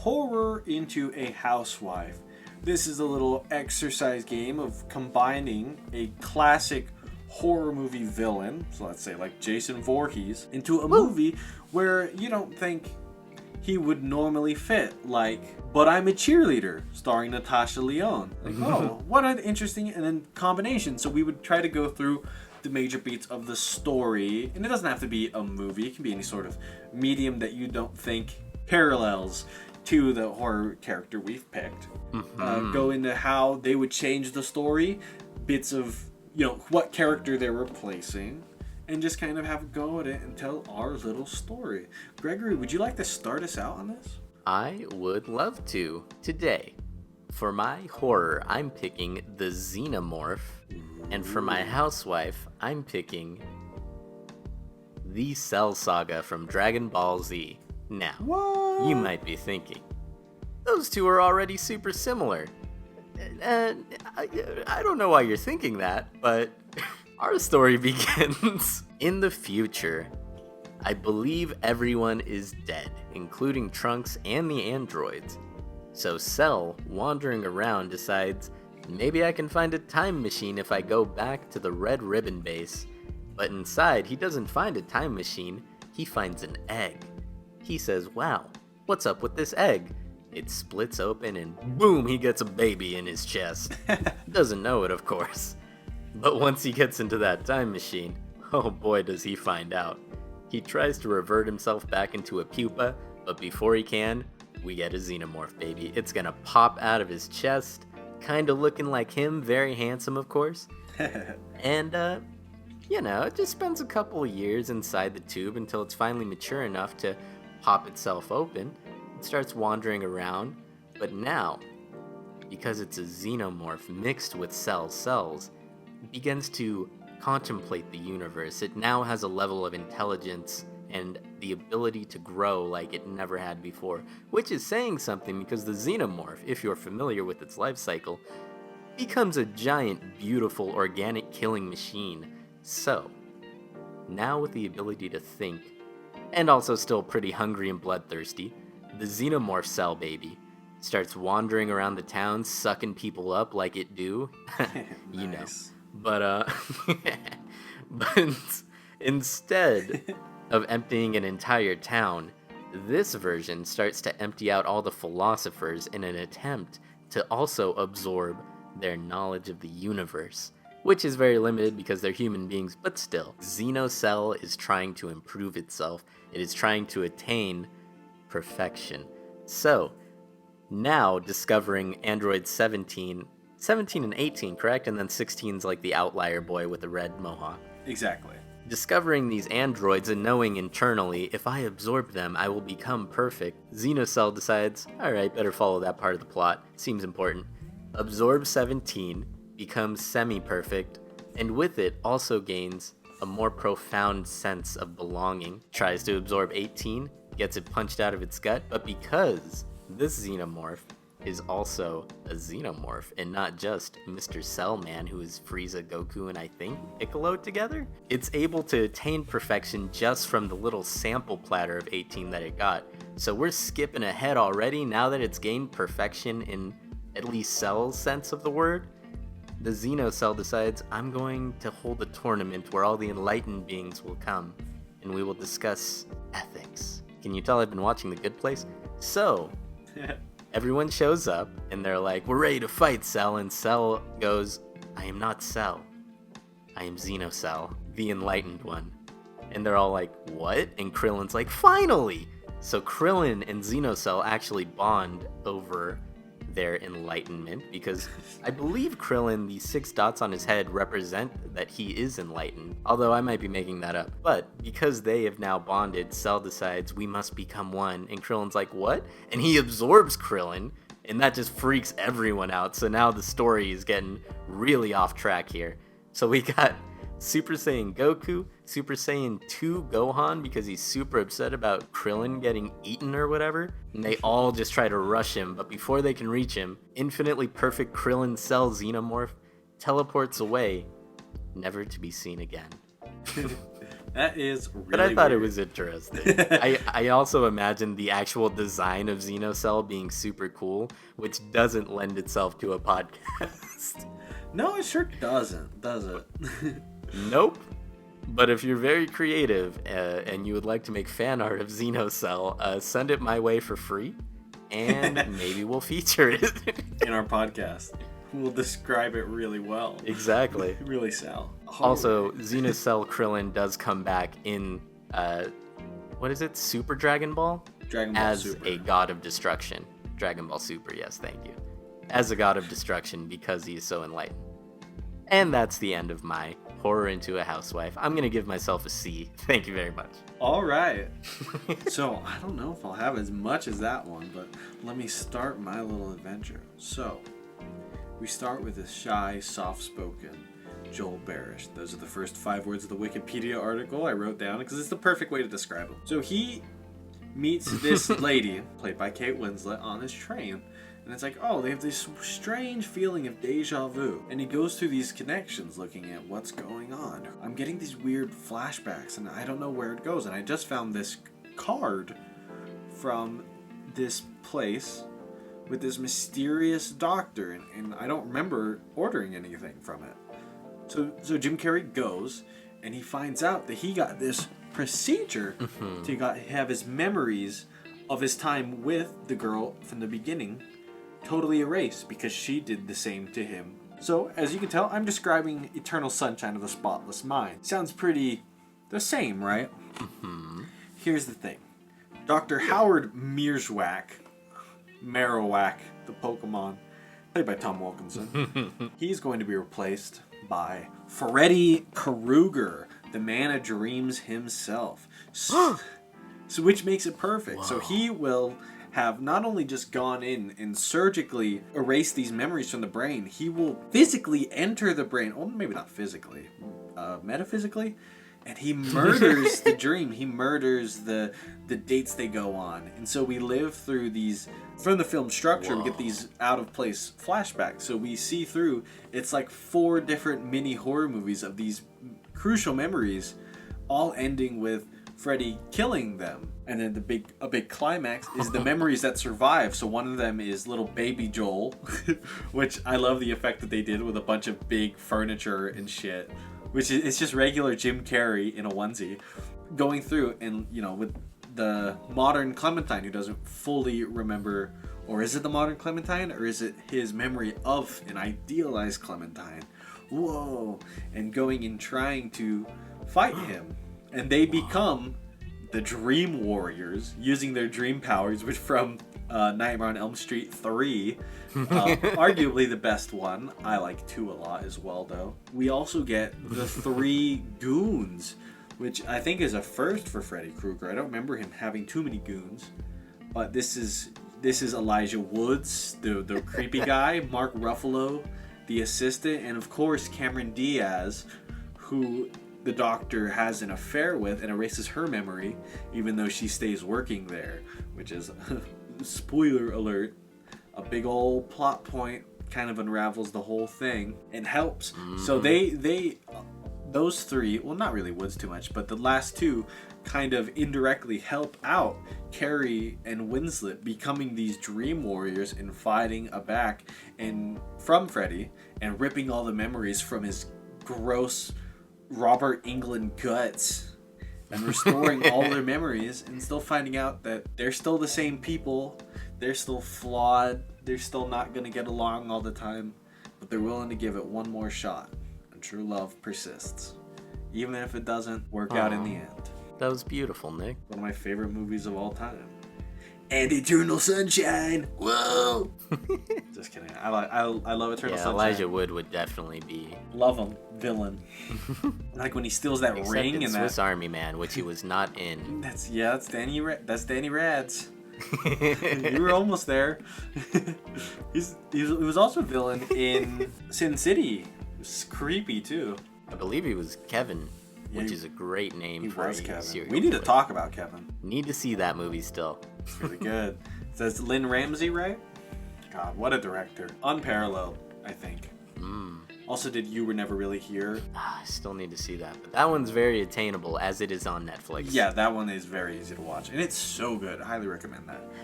horror into a housewife. This is a little exercise game of combining a classic horror movie villain, so let's say like Jason Voorhees, into a movie where you don't think he would normally fit, like But I'm a Cheerleader, starring Natasha Lyonne. Like, oh, what an interesting and then combination. So we would try to go through the major beats of the story, and it doesn't have to be a movie, it can be any sort of medium that you don't think parallels to the horror character we've picked. Go into how they would change the story, bits of, what character they're replacing, and just kind of have a go at it and tell our little story. Gregory, would you like to start us out on this? I would love to. Today, for my horror, I'm picking the Xenomorph, and for my housewife, I'm picking the Cell Saga from Dragon Ball Z. Now, What? you might be thinking, those two are already super similar. And I don't know why you're thinking that, but our story begins in the future. I believe everyone is dead, including Trunks and the androids. So Cell, wandering around, decides, maybe I can find a time machine if I go back to the Red Ribbon base. But inside, he doesn't find a time machine, he finds an egg. He says, wow, what's up with this egg? It splits open and boom, he gets a baby in his chest. Doesn't know it, of course. But once he gets into that time machine, oh boy does he find out. He tries to revert himself back into a pupa, but before he can, we get a Xenomorph baby. It's gonna pop out of his chest, kinda looking like him, very handsome of course. And it just spends a couple of years inside the tube until it's finally mature enough to pop itself open. It starts wandering around, but now, because it's a Xenomorph mixed with cells, it begins to contemplate the universe. It now has a level of intelligence and the ability to grow like it never had before, which is saying something because the Xenomorph, if you're familiar with its life cycle, becomes a giant, beautiful, organic killing machine. So, now with the ability to think, and also still pretty hungry and bloodthirsty, the Xenomorph Cell baby starts wandering around the town, sucking people up like it do. You know. But instead of emptying an entire town, this version starts to empty out all the philosophers in an attempt to also absorb their knowledge of the universe, which is very limited because they're human beings, but still. Xenocell is trying to improve itself. It is trying to attain perfection. So, now discovering android 17 and 18, correct? And then 16's like the outlier boy with the red mohawk. Exactly. Discovering these androids and knowing internally, if I absorb them, I will become perfect, Xenocell decides, alright, better follow that part of the plot. Seems important. Absorbs 17, becomes semi-perfect, and with it also gains a more profound sense of belonging. Tries to absorb 18, gets it punched out of its gut, but because this Xenomorph is also a Xenomorph and not just Mr. Cellman, who is Frieza, Goku, and I think Piccolo together, it's able to attain perfection just from the little sample platter of 18 that it got. So we're skipping ahead already now that it's gained perfection in at least Cell's sense of the word. The Xenocell decides, I'm going to hold a tournament where all the enlightened beings will come and we will discuss ethics. Can you tell I've been watching The Good Place? So, everyone shows up and they're like, we're ready to fight, Cell. And Cell goes, I am not Cell. I am Xenocell, the enlightened one. And they're all like, what? And Krillin's like, finally! So Krillin and Xenocell actually bond over their enlightenment because I believe Krillin, the 6 dots on his head represent that he is enlightened, although I might be making that up. But because they have now bonded, Cell decides we must become one, and Krillin's like, what? And he absorbs Krillin, and that just freaks everyone out. So now the story is getting really off track here. So we got Super Saiyan Goku, Super Saiyan 2 Gohan because he's super upset about Krillin getting eaten or whatever, and they all just try to rush him, but before they can reach him, infinitely perfect Krillin Cell Xenomorph teleports away, never to be seen again. That is really But I thought weird. it was interesting. I also imagined the actual design of Xenocell being super cool, which doesn't lend itself to a podcast. No, it sure doesn't, does it? Nope. But if you're very creative and you would like to make fan art of Xenocell, send it my way for free, and maybe we'll feature it. In our podcast. We'll describe it really well. Exactly. Really sell. Also, Xenocell Krillin does come back in, what is it, Super Dragon Ball? Dragon Ball as Super. a god of destruction. Dragon Ball Super, yes, thank you. As a god of destruction because he is so enlightened. And that's the end of my horror into a housewife. I'm going to give myself a C. Thank you very much. All right. So, I don't know if I'll have as much as that one, but let me start my little adventure. So, we start with a shy, soft-spoken Joel Barish. Those are the first 5 words of the Wikipedia article I wrote down because it's the perfect way to describe him. So he meets this lady, played by Kate Winslet, on his train. And it's like, oh, they have this strange feeling of deja vu. And he goes through these connections looking at what's going on. I'm getting these weird flashbacks and I don't know where it goes. And I just found this card from this place with this mysterious doctor. And I don't remember ordering anything from it. So Jim Carrey goes and he finds out that he got this procedure to have his memories of his time with the girl from the beginning totally erased because she did the same to him. So, as you can tell, I'm describing Eternal Sunshine of the Spotless Mind. Sounds pretty the same, right? Here's the thing. Dr. Howard Marowak, the Pokemon, played by Tom Wilkinson, he's going to be replaced by Freddy Krueger, the man of dreams himself. So, which makes it perfect. Wow. So he will have not only just gone in and surgically erased these memories from the brain, he will physically enter the brain. Well, maybe not physically, metaphysically. And he murders the dream. He murders the dates they go on. And so we live through these, from the film structure, we get these out-of-place flashbacks. So we see through, it's like 4 different mini horror movies of these crucial memories, all ending with Freddy killing them. And then a big climax is the memories that survive. So one of them is little baby Joel, which I love the effect that they did with a bunch of big furniture and shit. Which is, it's just regular Jim Carrey in a onesie going through, and with the modern Clementine who doesn't fully remember, or is it the modern Clementine, or is it his memory of an idealized Clementine? Whoa! And going and trying to fight him, and they become the Dream Warriors using their dream powers, which from Nightmare on Elm Street 3, arguably the best one. I like 2 a lot as well, though. We also get the 3 goons, which I think is a first for Freddy Krueger. I don't remember him having too many goons, but this is Elijah Woods, the creepy guy, Mark Ruffalo, the assistant, and of course Cameron Diaz, who the doctor has an affair with and erases her memory, even though she stays working there, which is spoiler alert, a big old plot point, kind of unravels the whole thing and helps. So they those 3, well, not really Woods too much, but the last 2 kind of indirectly help out Carrey and Winslet becoming these dream warriors and fighting back and from Freddy and ripping all the memories from his gross Robert Englund guts and restoring all their memories, and still finding out that they're still the same people, they're still flawed, they're still not going to get along all the time, but they're willing to give it one more shot, and true love persists, even if it doesn't work out in the end. That was beautiful, Nick. One of my favorite movies of all time. And Eternal Sunshine. Whoa! Just kidding. I love Eternal Sunshine. Elijah Wood would definitely be. Love him, villain. Like when he steals that Except ring in and Swiss Army Man, which he was not in. That's Danny. That's Danny Rad's. You were almost there. He was also a villain in Sin City. It was creepy too. I believe he was Kevin. Which is a great name for a Kevin. serial We need to killer. talk about Kevin. Need to see that movie still. It's really good. It says Lynn Ramsey, right? God, what a director. Unparalleled, I think. Also did You Were Never Really Here. I still need to see that, but that one's very attainable as it is on Netflix. Yeah, that one is very easy to watch, and it's so good. I highly recommend that.